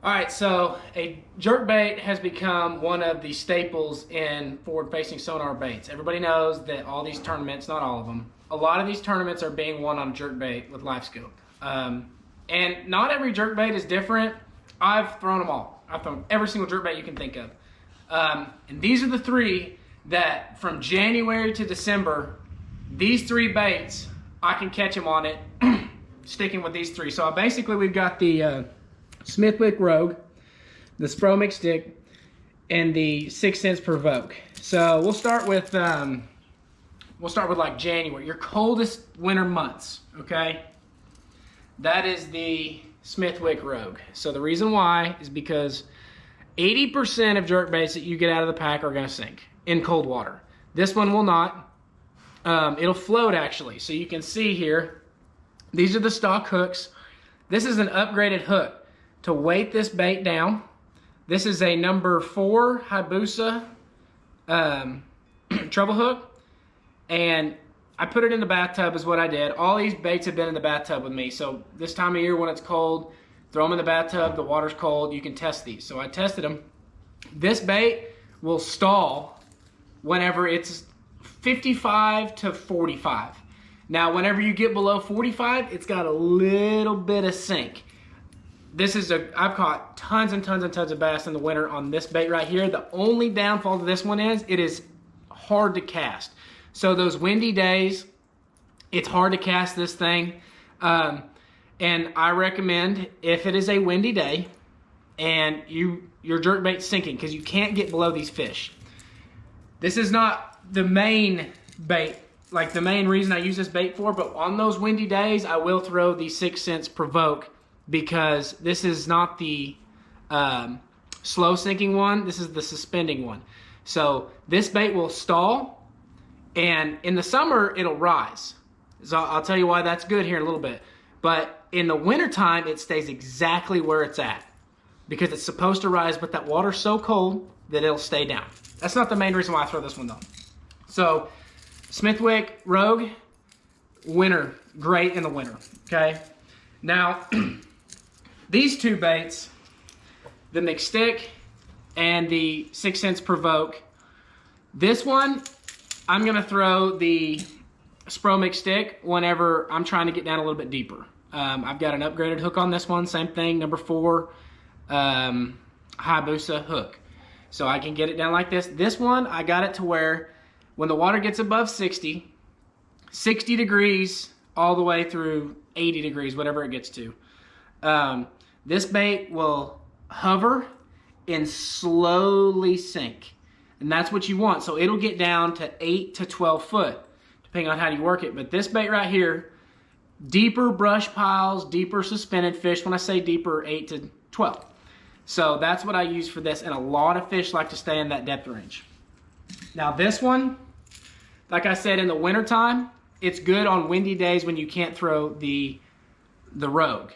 All right, so a jerkbait has become one of the staples in forward-facing sonar baits. Everybody knows that all these tournaments, not all of them, a lot of these tournaments are being won on jerkbait with LiveScope. And not every jerkbait is different. I've thrown them all. I've thrown every single jerkbait you can think of. And these are the three that from January to December, these three baits, I can catch them on it, sticking with these three. So basically we've got the Smithwick Rogue, the Spro Mcstick, and the 6 cents Provoke. So we'll start with like January, your coldest winter months, okay? That is the Smithwick Rogue. So the reason why is because 80% of jerkbaits that you get out of the pack are gonna sink in cold water. This one will not. It'll float actually. So you can see here, these are the stock hooks. This is an upgraded hook to weight this bait down. This is a number 4 Hayabusa treble hook, and I put it in the bathtub is what I did. All these baits have been in the bathtub with me, so this time of year when it's cold, throw them in the bathtub, the water's cold, you can test these. So I tested them. This bait will stall whenever it's 55 to 45. Now whenever you get below 45, it's got a little bit of sink. I've caught tons and tons and tons of bass in the winter on this bait right here. The only downfall to this one is it is hard to cast. So those windy days, it's hard to cast this thing. And I recommend if it is a windy day and your jerkbait's sinking, because you can't get below these fish. This is not the main bait, like the main reason I use this bait for, but on those windy days, I will throw the 6 cents Provoke, because this is not the slow sinking one, this is the suspending one. So this bait will stall, and in the summer it'll rise. So I'll tell you why that's good here in a little bit. But in the wintertime, it stays exactly where it's at, because it's supposed to rise, but that water's so cold that it'll stay down. That's not the main reason why I throw this one though. So Smithwick Rogue, winter, great in the winter, okay? Now, these two baits, the Mcstick and the 6 cents Provoke, this one, I'm gonna throw the Spro Mcstick whenever I'm trying to get down a little bit deeper. I've got an upgraded hook on this one, same thing, number 4 Hayabusa hook. So I can get it down like this. This one, I got it to where when the water gets above 60 degrees all the way through 80 degrees, whatever it gets to. This bait will hover and slowly sink. And that's what you want. So it'll get down to 8 to 12 foot, depending on how you work it. But this bait right here, deeper brush piles, deeper suspended fish. When I say deeper, 8 to 12. So that's what I use for this. And a lot of fish like to stay in that depth range. Now this one, like I said, in the wintertime, it's good on windy days when you can't throw the Rogue.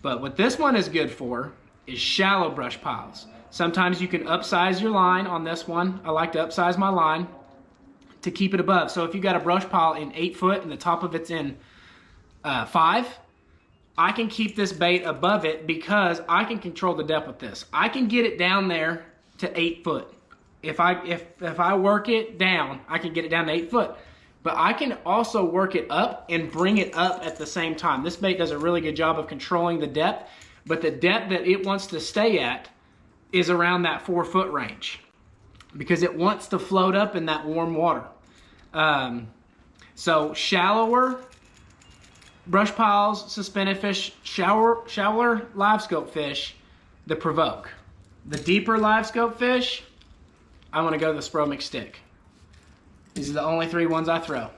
But what this one is good for is shallow brush piles. Sometimes you can upsize your line on this one. I like to upsize my line to keep it above. So if you got a brush pile in 8 foot and the top of it's in 5, I can keep this bait above it because I can control the depth with this. I can get it down there to 8 foot. If I work it down, I can get it down to 8 foot. But I can also work it up and bring it up at the same time. This bait does a really good job of controlling the depth, but the depth that it wants to stay at is around that 4 foot range because it wants to float up in that warm water. So shallower brush piles, suspended fish, shallower LiveScope fish, the Provoke. The deeper LiveScope fish, I want to go to the Spro Mcstick. These are the only 3 ones I throw.